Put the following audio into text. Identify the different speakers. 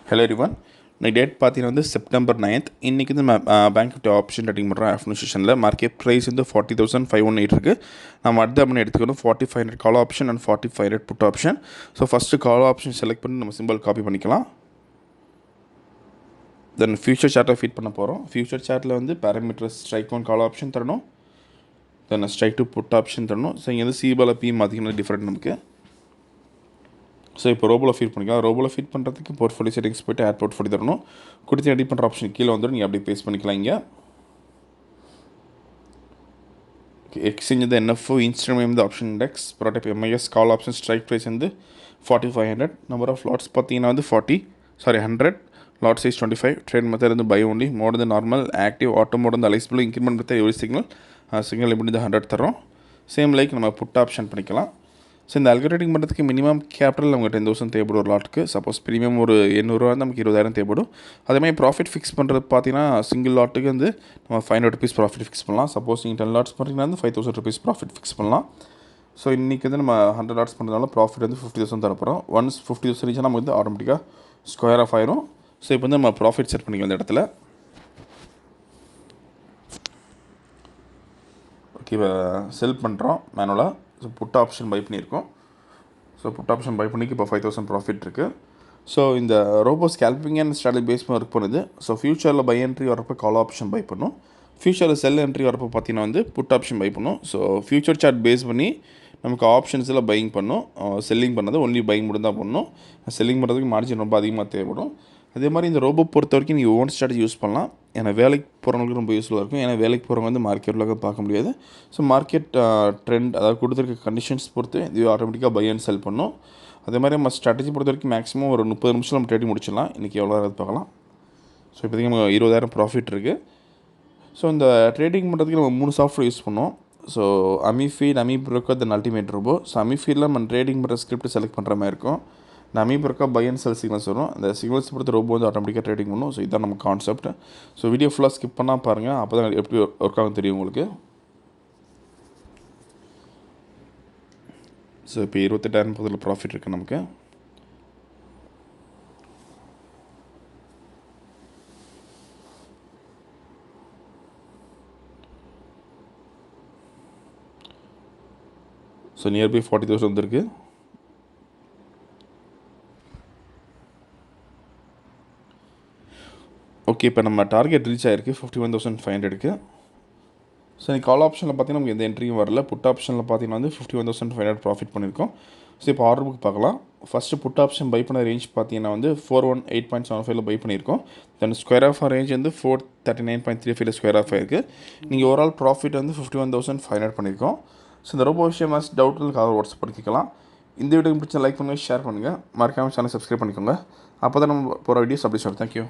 Speaker 1: Hello everyone. Next date பார்த்தீங்கன்னா வந்து September 9th. இன்னைக்கு வந்து பேங்க் நிஃப்டி ஆப்ஷன் ட்ரேடிங் பண்ணுறோம். ஆஃப்டர்நூன் செஷனில் மார்க்கெட் ப்ரைஸ் வந்து 40,518 இருக்குது. நம்ம அடுத்த அப்படின்னு எடுத்துக்கணும் 4500 call option and 4500 put option. So first call option select பண்ணி நம்ம சிம்பிள் காப்பி பண்ணிக்கலாம். தென் ஃபியூச்சர் சார்ட்டை ஃபீட் பண்ண போகிறோம். ஃபியூச்சர் சார்ட்டில் வந்து parameter strike one call option தரணும். Then strike two put option தரணும். ஸோ இங்கே வந்து சிபால பி மாற்றிங்கன்னா டிஃப்ரெண்ட் நமக்கு. ஸோ இப்போ ரோபோவில் ஃபீட் பண்ணிக்கலாம். ரோபோவில் ஃபீட் பண்ணுறதுக்கு போர்ட்ஃபோலியோ செட்டிங்ஸ் போய்ட்டு ஆட் போர்ட்ஃபோலியோ தரணும். கொடுத்து எடிட் பண்ணுற ஆப்ஷன் கீழே வந்துடும். நீங்கள் அப்படியே பேஸ்ட் பண்ணிக்கலாம். இங்கே எக்ஸ்சேஞ்ச் வந்து என்எஃப்ஓ இன்ஸ்டன்ட் வந்து option index product MIS call option strike price வந்து 4500. நம்பர் ஆஃப் லாட்ஸ் பார்த்தீங்கன்னா வந்து 100. Lot size 25. ட்ரேட் மெத்தட் வந்து பை ஒன்லி. மோட் வந்து நார்மல். ஆக்டிவ் ஆட்டோ மோட் வந்து அலைஸ்பிள். Increment method every signal limit வந்து 100 தரோம். சேம் லைக் நம்ம புட் ஆப்ஷன் பண்ணிக்கலாம். ஸோ இந்த அல்கோரிதம் பண்ணுறதுக்கு மினிமம் கேபிட்டல் நமக்கு 10,000 தேவைப்படும் ஒரு லாட்டுக்கு. சப்போஸ் ப்ரீமியம் ஒரு 800 நமக்கு 20,000 தேவைப்படும். அதேமாதிரி ப்ராஃபிட் ஃபிக்ஸ் பண்ணுறது பார்த்தீங்கன்னா சிங்கிள் லாட்டுக்கு வந்து நம்ம 500 ருபீஸ் ப்ராஃபிட் ஃபிக்ஸ் பண்ணலாம். சப்போஸ் நீங்கள் 10 லாட்ஸ் பண்ணுறீங்கன்னா வந்து 5,000 ருபீஸ் ப்ராஃபிட் ஃபிக்ஸ் பண்ணலாம். ஸோ இன்றைக்கி வந்து நம்ம 100 லாட்ஸ் பண்ணுறதுனால ப்ராஃபிட் வந்து 50,000 தரப்போகிறோம். ஒன்ஸ் 50,000 ரீச்சாக நமக்கு வந்து ஆட்டோமேட்டிக்காக ஸ்கொயர் ஆஃப் ஆயிரும். ஸோ இப்போ வந்து நம்ம ப்ராஃபிட் செட் பண்ணிக்கலாம் இந்த இடத்துல. ஓகே, இப்போ செல் பண்ணுறோம் மேனுவலாக. ஸோ புட் ஆப்ஷன் பை பண்ணியிருக்கோம். ஸோ புட் ஆப்ஷன் பை பண்ணிக்கு இப்போ 5,000 ப்ராஃபிட் இருக்குது. ஸோ இந்த robo scalping and strategy base பண்ணி ஒர்க் பண்ணுது. ஸோ ஃபியூச்சரில் பை என்ட்ரி வரப்போ கால் ஆப்ஷன் பை பண்ணும். ஃபியூச்சரில் செல் என்ட்ரி வரப்போ பார்த்தீங்கன்னா வந்து புட் ஆப்ஷன் பை பண்ணும். ஸோ ஃபியூச்சர் சார்ட் பேஸ் பண்ணி நமக்கு ஆப்ஷன்ஸில் பையிங் பண்ணும். செல்லிங் பண்ணது ஒன்லி பையிங் மட்டும் தான் பண்ணணும். செல்லிங் பண்ணுறதுக்கு மார்ஜின் ரொம்ப அதிகமாக தேவைப்படும். அதே மாதிரி இந்த ரோபோ பொறுத்த வரைக்கும் நீங்கள் ஓன் ஸ்ட்ராட்டஜி யூஸ் பண்ணலாம். ஏன்னா வேலைக்கு போகிறவங்களுக்கு ரொம்ப யூஸ்ஃபுல்லாக இருக்கும். ஏன்னா வேலைக்கு போகிறவங்க வந்து மார்க்கெட்டில் பார்க்க முடியாது. ஸோ மார்க்கெட் ட்ரெண்ட் அதாவது கொடுத்துருக்க கண்டிஷன்ஸ் பொறுத்து இது ஆட்டோமேட்டிக்காக பை அண்ட் செல் பண்ணும். அதே மாதிரி நம்ம ஸ்ட்ராட்டஜி பொறுத்த வரைக்கும் மேக்ஸிமம் ஒரு 30 நிமிஷம் நம்ம ட்ரேடிங் முடிச்சிடலாம். இன்றைக்கி எவ்வளோ பார்க்கலாம். ஸோ இப்போதைக்கு நம்ம 20,000 ப்ராஃபிட் இருக்குது. ஸோ இந்த ட்ரேடிங் பண்ணுறதுக்கு நம்ம 3 சாஃப்ட்வேர் யூஸ் பண்ணோம். ஸோ அமிஃபீட், அமிப்ரோக்கர், தென் அல்டிமேட் ரோபோ. ஸோ அமிஃபீடில் நம்ம ட்ரேடிங் பண்ணுற ஸ்கிரிப்ட் செலக்ட் பண்ணுற மாதிரி இருக்கும். அமிப்ரோக்கர் பை அண்ட் செல் சிக்னல்ஸ் வரும். அந்த சிக்னல்ஸ் பொறுத்து ரோபோ வந்து ஆட்டோமேட்டிக்காக ட்ரேடிங் பண்ணும். ஸோ இதுதான் நம்ம கான்செப்ட். ஸோ வீடியோ ஃபுல்லாக ஸ்கிப் பண்ணால் பாருங்கள். அப்போ தான் எப்படி ஒர்க் ஆகும் தெரியும் உங்களுக்கு. ஸோ இப்போ 28,000 ப்ராஃபிட் இருக்குது நமக்கு. ஸோ நியர்பை 40,000 வந்துருக்கு. ஓகே, இப்போ நம்ம டார்கெட் ரீச் ஆகிருக்கு 51,500க்கு. ஸோ நீங்கள் கால் ஆப்ஷனில் பார்த்தீங்கன்னா நமக்கு எந்த என்ட்ரியும் வரல. புட் ஆப்ஷனில் பார்த்தீங்கன்னா வந்து 51,500 ப்ராஃபிட் பண்ணியிருக்கோம். ஸோ இப்போ ஆர்டர் புக் பார்க்கலாம். ஃபஸ்ட்டு புட் ஆப்ஷன் பை பண்ண ரேஞ்ச் பார்த்தீங்கன்னா வந்து 418.75 பை பண்ணியிருக்கோம். தென் ஸ்கொயர் ஆஃப் ரேஞ்ச் வந்து 439.35 ஸ்கொயர் ஆஃப் ஆயிருக்கு. நீங்கள் ஓவரால் ப்ராஃபிட் வந்து 51,500 பண்ணியிருக்கோம். ஸோ இந்த ரொம்ப விஷயம் டவுட்டுகளுக்கு வாட்ஸ்அப் பண்ணிக்கலாம். இந்த வீடியோ பிடிச்ச லைக் பண்ணுங்கள், ஷேர் பண்ணுங்கள். மறக்காமல் சேனல் சப்ஸ்கிரைப் பண்ணிக்கோங்க. அப்போ தான் நம்ம போகிற வீடியோஸ் அப்படி சொல்கிறேன். தேங்க்யூ.